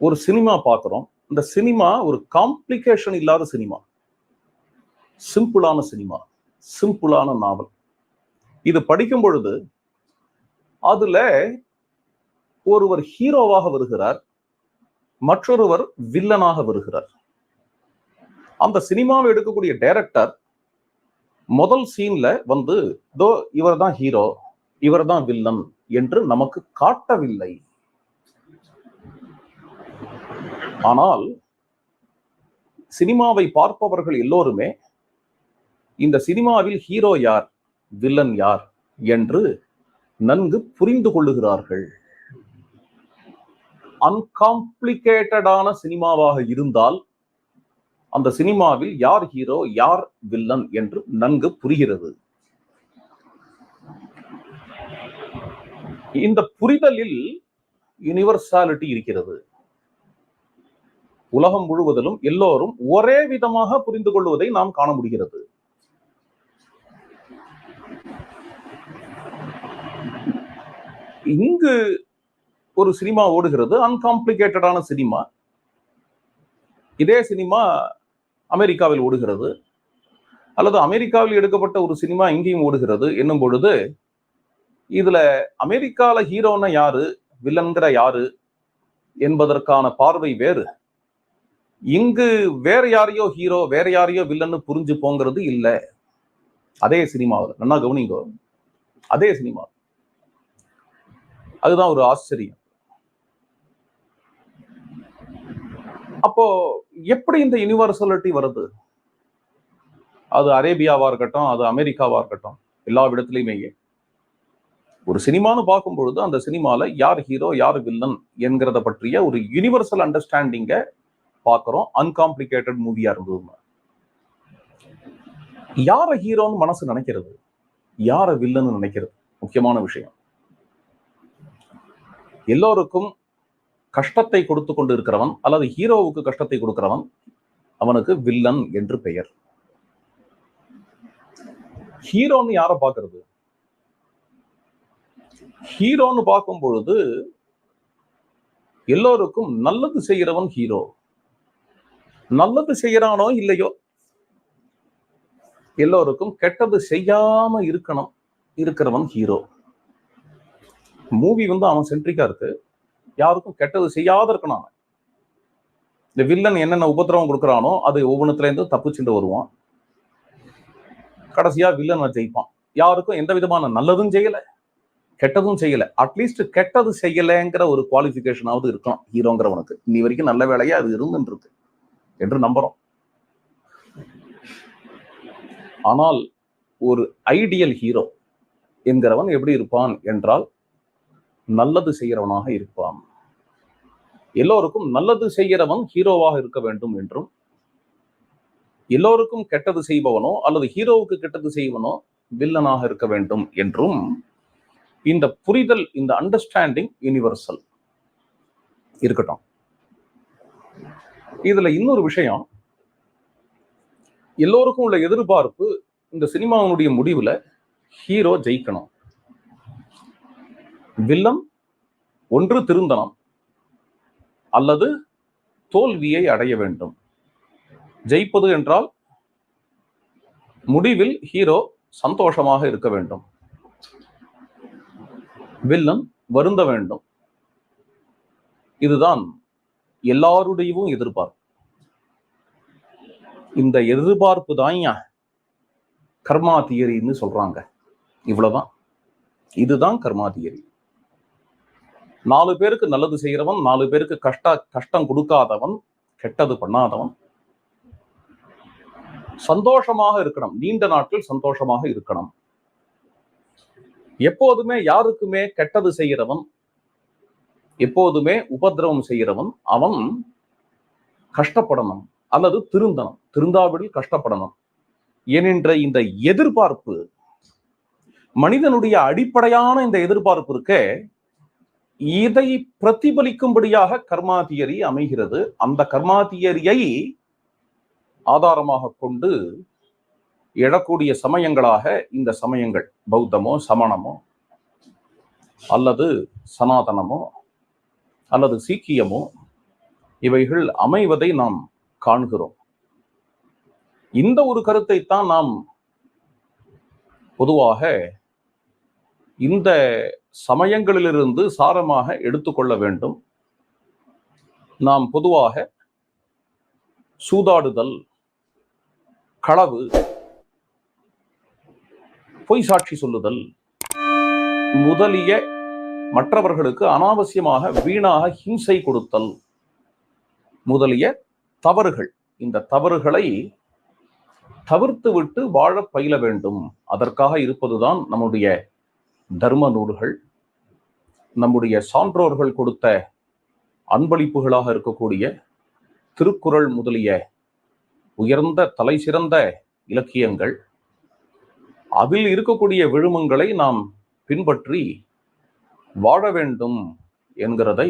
ஒரு சினிமா பார்க்கிறோம். இந்த சினிமா ஒரு காம்ப்ளிகேஷன் இல்லாத சினிமா, சிம்பிளான சினிமா, சிம்பிளான நாவல். இது படிக்கும் பொழுது அதுல ஒருவர் ஹீரோவாக வருகிறார், மற்றொருவர் வில்லனாக வருகிறார். அந்த சினிமாவை எடுக்கக்கூடிய டைரக்டர் முதல் சீன்ல வந்து இவர் தான் ஹீரோ, இவர் தான் வில்லன் என்று நமக்கு காட்டவில்லை. ஆனால் சினிமாவை பார்ப்பவர்கள் எல்லோருமே இந்த சினிமாவில் ஹீரோ யார், வில்லன் யார் என்று நன்கு புரிந்து கொள்ளுகிறார்கள். அன்காம்ப்ளிகேட்டடான சினிமாவாக இருந்தால் அந்த சினிமாவில் யார் ஹீரோ யார் வில்லன் என்று நன்கு புரிகிறது. இந்த புரிதலில் யூனிவர்சாலிட்டி இருக்கிறது. உலகம் முழுவதிலும் எல்லோரும் ஒரே விதமாக புரிந்து கொள்வதை நாம் காண முடிகிறது. இங்கு ஒரு சினிமா ஓடுகிறது, அன்காம்ப்ளிகேட்டடான சினிமா. இதே சினிமா அமெரிக்காவில் ஓடுகிறது, அல்லது அமெரிக்காவில் எடுக்கப்பட்ட ஒரு சினிமா இங்கேயும் ஓடுகிறது என்னும் பொழுது, இதுல அமெரிக்கால ஹீரோன்னா யாரு, வில்லன்கிற யாரு என்பதற்கான பார்வை வேறு. இங்கு வேற யாரையோ ஹீரோ வேற யாரையோ வில்லன்னு புரிஞ்சு போங்கிறது இல்ல. அதே சினிமாவில் நல்லா கவனிங்கோ, அதே சினிமா. அதுதான் ஒரு ஆச்சரியம். அப்போ எப்படி இந்த யூனிவர்சலிட்டி வருது? அது அரேபியாவா இருக்கட்டும், அது அமெரிக்காவா இருக்கட்டும், எல்லா இடத்துலையுமே ஒரு சினிமான்னு பார்க்கும் பொழுது அந்த சினிமால யார் ஹீரோ யார் வில்லன் என்கிறத பற்றிய ஒரு யூனிவர்சல் அண்டர்ஸ்டாண்டிங்க பார்க்கிறோம். அன்காம்ப்ளிகேட்டட் மூவியா இருந்தது. யார ஹீரோன்னு மனசு நினைக்கிறது, யார வில்லன்னு நினைக்கிறது முக்கியமான விஷயம். எல்லோருக்கும் கஷ்டத்தை கொடுத்து கொண்டு இருக்கிறவன் அல்லது ஹீரோவுக்கு கஷ்டத்தை கொடுக்கிறவன் அவனுக்கு வில்லன் என்று பெயர். ஹீரோன்னு யார பார்க்கிறது? ஹீரோன்னு பார்க்கும் பொழுது எல்லோருக்கும் நல்லது செய்கிறவன் ஹீரோ. நல்லது செய்யறானோ இல்லையோ, எல்லோருக்கும் கெட்டது செய்யாம இருக்கிறவன் ஹீரோ. மூவி வந்து அவன் சென்ட்ரிக்கா இருக்கு, யாருக்கும் கெட்டது செய்யாத இருக்கணும். இந்த வில்லன் என்னென்ன உபத்திரவம் கொடுக்குறானோ அது ஒவ்வொன்றுல இருந்து தப்பிச்சுட்டு வருவான். கடைசியா வில்லன் ஜெயிப்பான். யாருக்கும் எந்த விதமான நல்லதும் செய்யல கெட்டதும் செய்யல, அட்லீஸ்ட் கெட்டது செய்யலைங்கிற ஒரு குவாலிபிகேஷனாவது இருக்கலாம் ஹீரோங்கிறவனுக்கு. இன்னி வரைக்கும் நல்ல வேலையா அது இருந்துட்டு இருக்கு என்று நம்புறோம். ஆனால் ஒரு ஐடியல் ஹீரோ என்கிறவன் எப்படி இருப்பான் என்றால் நல்லது செய்கிறவனாக இருப்பான். எல்லோருக்கும் நல்லது செய்கிறவன் ஹீரோவாக இருக்க வேண்டும் என்றும், எல்லோருக்கும் கெட்டது செய்பவனோ அல்லது ஹீரோவுக்கு கெட்டது செய்வனோ வில்லனாக இருக்க வேண்டும் என்றும் இந்த புரிதல், இந்த அண்டர்ஸ்டாண்டிங் யூனிவர்சல் இருக்கட்டும். இதுல இன்னொரு விஷயம், எல்லோருக்கும் உள்ள எதிர்பார்ப்பு இந்த சினிமாவுடைய முடிவுல ஹீரோ ஜெயிக்கணும், வில்லன் ஒன்று திருந்தனம் அல்லது தோல்வியை அடைய வேண்டும். ஜெயிப்பது என்றால் முடிவில் ஹீரோ சந்தோஷமாக இருக்க வேண்டும், வில்லன் வருந்த வேண்டும். இதுதான் எல்லாருடையவும் எதிர்பார்ப்பு. இந்த எதிர்பார்ப்பு தான் கர்மா தியரின்னு சொல்றாங்க. இவ்வளவுதான். இதுதான் கர்மா தியரி. 4 பேருக்கு நல்லது செய்யறவன், 4 பேருக்கு கஷ்டம் கொடுக்காதவன், கெட்டது பண்ணாதவன் சந்தோஷமாக இருக்கணும். நீண்ட நாட்கள் சந்தோஷமாக இருக்கணும். எப்போதுமே யாருக்குமே கெட்டது செய்கிறவன், எப்போதுமே உபதிரவம் செய்கிறவன், அவன் கஷ்டப்படணும் அல்லது திருந்தணும். திருந்தாவிடில் கஷ்டப்படணும் என்கின்ற இந்த எதிர்பார்ப்பு, மனிதனுடைய அடிப்படையான இந்த எதிர்பார்ப்பு இருக்கே, இதை பிரதிபலிக்கும்படியாக கர்மா தியரி அமைகிறது. அந்த கர்மா தியரியை ஆதாரமாக கொண்டு எழக்கூடிய சமயங்களாக இந்த சமயங்கள், பௌத்தமோ சமணமோ அல்லது சனாதனமோ அல்லது சீக்கியமோ, இவைகள் அமைவதை நாம் காண்கிறோம். இந்த ஒரு கருத்தை தான் நாம் பொதுவாக இந்த சமயங்களிலிருந்து சாரமாக எடுத்துக்கொள்ள வேண்டும். நாம் பொதுவாக சூதாடுதல், களவு, பொய் சாட்சி சொல்லுதல் முதலிய மற்றவர்களுக்கு அனாவசியமாக வீணாக ஹிம்சை கொடுத்தல் முதலிய தவறுகள், இந்த தவறுகளை தவிர்த்து விட்டு வாழ பயில வேண்டும். அதற்காக இருப்பதுதான் நம்முடைய தர்ம நூல்கள், நம்முடைய சான்றோர்கள் கொடுத்த அன்பளிப்புகளாக இருக்கக்கூடிய திருக்குறள் முதலிய உயர்ந்த தலை சிறந்த இலக்கியங்கள். அதில் இருக்கக்கூடிய விழுமங்களை நாம் பின்பற்றி வாழ வேண்டும் என்கிறதை,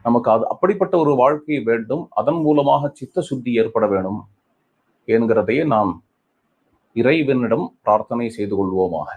நமக்கு அப்படிப்பட்ட ஒரு வாழ்க்கை வேண்டும், அதன் மூலமாக சித்த சுத்தி ஏற்பட வேண்டும் என்கிறதையே நாம் இறைவனிடம் பிரார்த்தனை செய்து கொள்வோமாக.